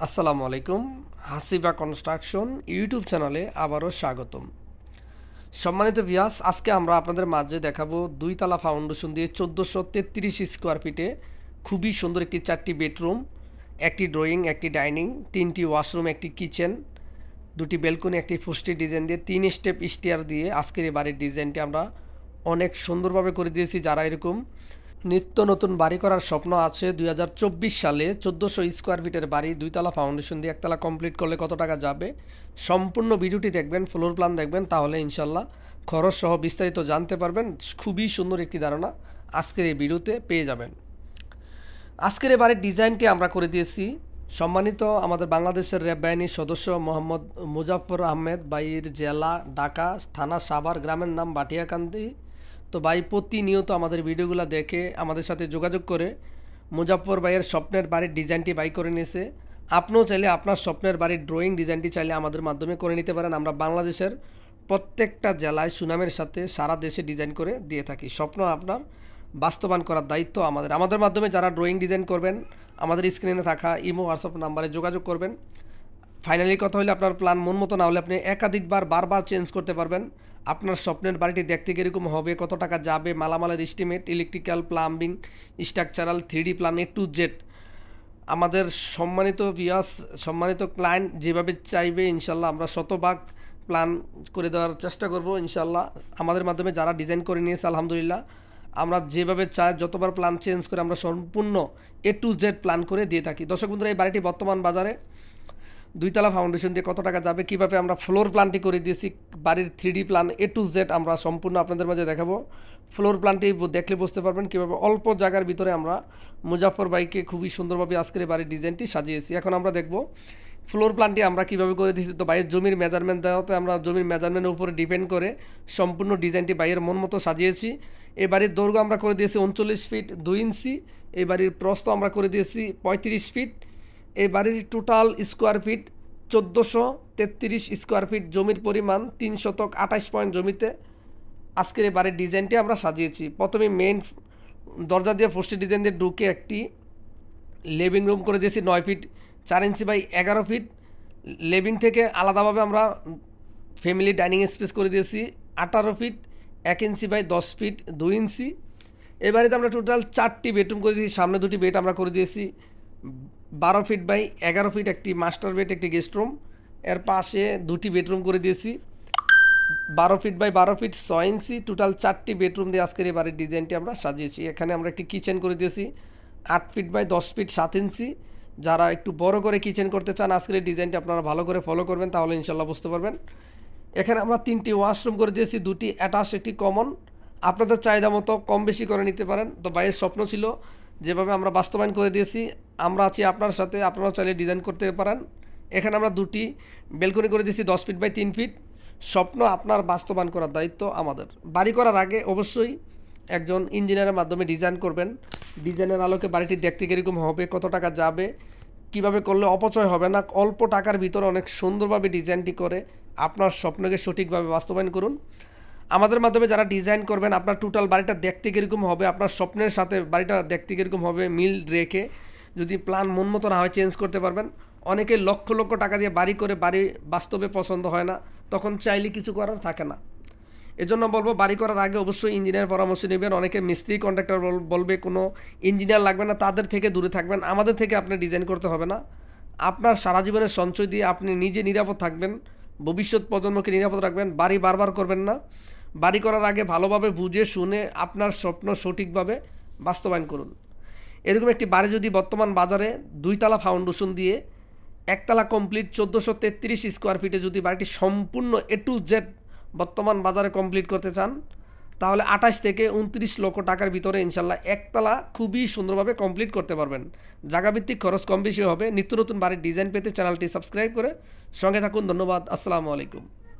আসসালামু আলাইকুম। হাসিবা construction YouTube চ্যানেলে আবারও স্বাগতম। সম্মানিত ভিউয়ার্স, আজকে আমরা আপনাদের মাঝে দেখাবো দুইতলা ফাউন্ডেশন দিয়ে 1433 স্কোয়ার ফিটে খুবই সুন্দর একটি 4টি বেডরুম, একটি ড্রয়িং, একটি ডাইনিং, 3টি ওয়াশরুম, একটি কিচেন, 2টি ব্যালকনি, একটি ফুস্টি ডিজাইন দিয়ে 3 স্টেপ স্টেয়ার দিয়ে আজকের এই বাড়ির ডিজাইনটি আমরা অনেক সুন্দরভাবে করে দিয়েছি। যারা এরকম নিত্য নতুন বাড়ি করার স্বপ্ন আছে, 2024 সালে 1400 স্কোয়ার ফিটের বাড়ি দুইতলা ফাউন্ডেশন দিয়ে একতলা কমপ্লিট করলে কত টাকা যাবে, সম্পূর্ণ ভিডিওটি দেখবেন, ফ্লোর প্ল্যান দেখবেন, তাহলে ইনশাল্লাহ খরচ সহ বিস্তারিত জানতে পারবেন। খুবই সুন্দর একটি ধারণা আজকের এই ভিডিওতে পেয়ে যাবেন। আজকের এই বাড়ির ডিজাইনটি আমরা করে দিয়েছি সম্মানিত আমাদের বাংলাদেশের র্যাব বাহিনীর সদস্য মোহাম্মদ মুজাফর আহমেদ ভাইয়ের, জেলা ঢাকা, থানা সাভার, গ্রামের নাম বাটিয়াকান্দি। তো ভাই প্রতিনিয়ত আমাদের ভিডিওগুলো দেখে আমাদের সাথে যোগাযোগ করে মুজাফর ভাইয়ের স্বপ্নের বাড়ির ডিজাইনটি বাই করে নিয়েছে। আপনিও চাইলে আপনার স্বপ্নের বাড়ির ড্রয়িং ডিজাইনটি চাইলে আমাদের মাধ্যমে করে নিতে পারেন। আমরা বাংলাদেশের প্রত্যেকটা জেলায় সুনামের সাথে সারা দেশে ডিজাইন করে দিয়ে থাকি। স্বপ্ন আপনার বাস্তবায়ন করার দায়িত্ব আমাদের মাধ্যমে যারা ড্রয়িং ডিজাইন করবেন আমাদের স্ক্রিনে থাকা ইমো হোয়াটসঅ্যাপ নাম্বারে যোগাযোগ করবেন। ফাইনালি কথা হলে আপনার প্ল্যান মন মতো না হলে আপনি একাধিকবার বারবার চেঞ্জ করতে পারবেন। আপনার স্বপ্নের বাড়িটি দেখতে কীরকম হবে, কত টাকা যাবে, মালামালের estimate, electrical, plumbing, structural, 3D plan A to Z আমাদের সম্মানিত ভিউয়ার্স, সম্মানিত ক্লায়েন্ট যেভাবে চাইবে ইনশাল্লাহ আমরা শতভাগ প্ল্যান করে দেওয়ার চেষ্টা করব ইনশাল্লাহ। আমাদের মাধ্যমে যারা ডিজাইন করে নিয়েছে আলহামদুলিল্লাহ, আমরা যেভাবে চাই যতবার প্ল্যান চেঞ্জ করে আমরা সম্পূর্ণ A to Z প্ল্যান করে দিয়ে থাকি। দর্শক বন্ধুরা, এই বাড়িটি বর্তমান বাজারে দুইতলা ফাউন্ডেশন দিয়ে কত টাকা যাবে, কীভাবে আমরা ফ্লোর প্ল্যানটি করে দিয়েছি, বাড়ির 3D plan A to Z আমরা সম্পূর্ণ আপনাদের মাঝে দেখাবো। ফ্লোর প্ল্যানটি দেখলে বুঝতে পারবেন কীভাবে অল্প জায়গার ভিতরে আমরা মুজাফর ভাইকে খুবই সুন্দরভাবে আজকের এই বাড়ির ডিজাইনটি সাজিয়েছি। এখন আমরা দেখব ফ্লোর প্ল্যানটি আমরা কীভাবে করে দিয়েছি। তো বাইরের জমির মেজারমেন্ট দেওয়াতে আমরা জমির মেজারমেন্টের উপরে ডিপেন্ড করে সম্পূর্ণ ডিজাইনটি বাইরের মন মতো সাজিয়েছি। এই বাড়ির দৈর্ঘ্য আমরা করে দিয়েছি 39 ফিট 2 ইঞ্চি। এই বাড়ির প্রস্থ আমরা করে দিয়েছি 35 ফিট। এই বাড়ির total square feet 1433 square feet. জমির পরিমাণ 3 শতক 28 পয়েন্ট জমিতে আজকের এই বাড়ির ডিজাইনটি আমরা সাজিয়েছি। প্রথমে মেইন দরজা দিয়ে ফুস্টি ডিজাইন দিয়ে ঢুকে একটি লিভিং রুম করে দিয়েছি 9 feet 4 inch by 11 feet. Living থেকে আলাদাভাবে আমরা ফ্যামিলি ডাইনিং স্পেস করে দিয়েছি 18 feet 1 inch by 10 feet 2 inch. এই বাড়িতে আমরা টোটাল 4টি বেডরুম করে দিয়েছি। সামনে 2টি বেড আমরা করে দিয়েছি 12 ফিট বাই 11 ফিট, একটি মাস্টার বেড, একটি গেস্ট রুম। এর পাশে 2টি বেডরুম করে দিয়েছি 12 feet by 12 feet 6 inch. Total 4টি বেডরুম দিয়ে আজকের এই বাড়ির ডিজাইনটি আমরা সাজিয়েছি। এখানে আমরা একটি কিচেন করে দিয়েছি 8 ফিট বাই 10 ফিট 7 ইঞ্চি। যারা একটু বড় করে কিচেন করতে চান আজকের এই ডিজাইনটি আপনারা ভালো করে ফলো করবেন, তাহলে ইনশাল্লাহ বুঝতে পারবেন। এখানে আমরা 3টি ওয়াশরুম করে দিয়েছি, 2টি অ্যাটাচ, একটি কমন। আপনাদের চাহিদা মতো কম বেশি করে নিতে পারেন। তো ভাইয়ের স্বপ্ন ছিল, যেভাবে আমরা বাস্তবায়ন করে দিয়েছি। আমরা আছি আপনার সাথে, আপনারাও চাইলে ডিজাইন করতে পারেন। এখানে আমরা 2টি বেলকনি করে দিয়েছি 10 ফিট বাই 3 ফিট। স্বপ্ন আপনার বাস্তবায়ন করার দায়িত্ব আমাদের। বাড়ি করার আগে অবশ্যই একজন ইঞ্জিনিয়ারের মাধ্যমে ডিজাইন করবেন। ডিজাইনের আলোকে বাড়িটি দেখতে কীরকম হবে, কত টাকা যাবে, কিভাবে করলে অপচয় হবে না, অল্প টাকার ভিতরে অনেক সুন্দরভাবে ডিজাইনটি করে আপনার স্বপ্নকে সঠিকভাবে বাস্তবায়ন করুন। আমাদের মাধ্যমে যারা ডিজাইন করবেন আপনার টোটাল বাড়িটা দেখতে কীরকম হবে, আপনার স্বপ্নের সাথে বাড়িটা দেখতে কীরকম হবে মিল রেখে যদি প্ল্যান মন মতো না হয় চেঞ্জ করতে পারবেন। অনেকে লক্ষ লক্ষ টাকা দিয়ে বাড়ি করে বাড়ি বাস্তবে পছন্দ হয় না, তখন চাইলে কিছু করার থাকে না। এজন্য বলবো বাড়ি করার আগে অবশ্যই ইঞ্জিনিয়ার পরামর্শ নেবেন। অনেকে মিস্ত্রি কন্ট্রাক্টর বলবে কোনো ইঞ্জিনিয়ার লাগবে না, তাদের থেকে দূরে থাকবেন। আমাদের থেকে আপনি ডিজাইন করতে হবে না। আপনার সারা জীবনের সঞ্চয় দিয়ে আপনি নিজে নিরাপদ থাকবেন, ভবিষ্যৎ প্রজন্মকে নিরাপদ রাখবেন। বাড়ি বারবার করবেন না। বাড়ি করার আগে ভালোভাবে বুঝে শুনে আপনার স্বপ্ন সঠিকভাবে বাস্তবায়ন করুন। এরকম একটি বাড়ি যদি বর্তমান বাজারে দুইতলা ফাউন্ডেশন দিয়ে একতলা কমপ্লিট 1433 স্কোয়ার ফিটে যদি বাড়িটি সম্পূর্ণ A to Z বর্তমান বাজারে কমপ্লিট করতে চান, তাহলে 28 থেকে 29 লক্ষ টাকার ভিতরে ইনশাল্লাহ একতলা খুবই সুন্দরভাবে কমপ্লিট করতে পারবেন। জায়গাভিত্তিক খরচ কম বেশি হবে। নিত্য নতুন বাড়ির ডিজাইন পেতে চ্যানেলটি সাবস্ক্রাইব করে সঙ্গে থাকুন। ধন্যবাদ। আসসালামু আলাইকুম।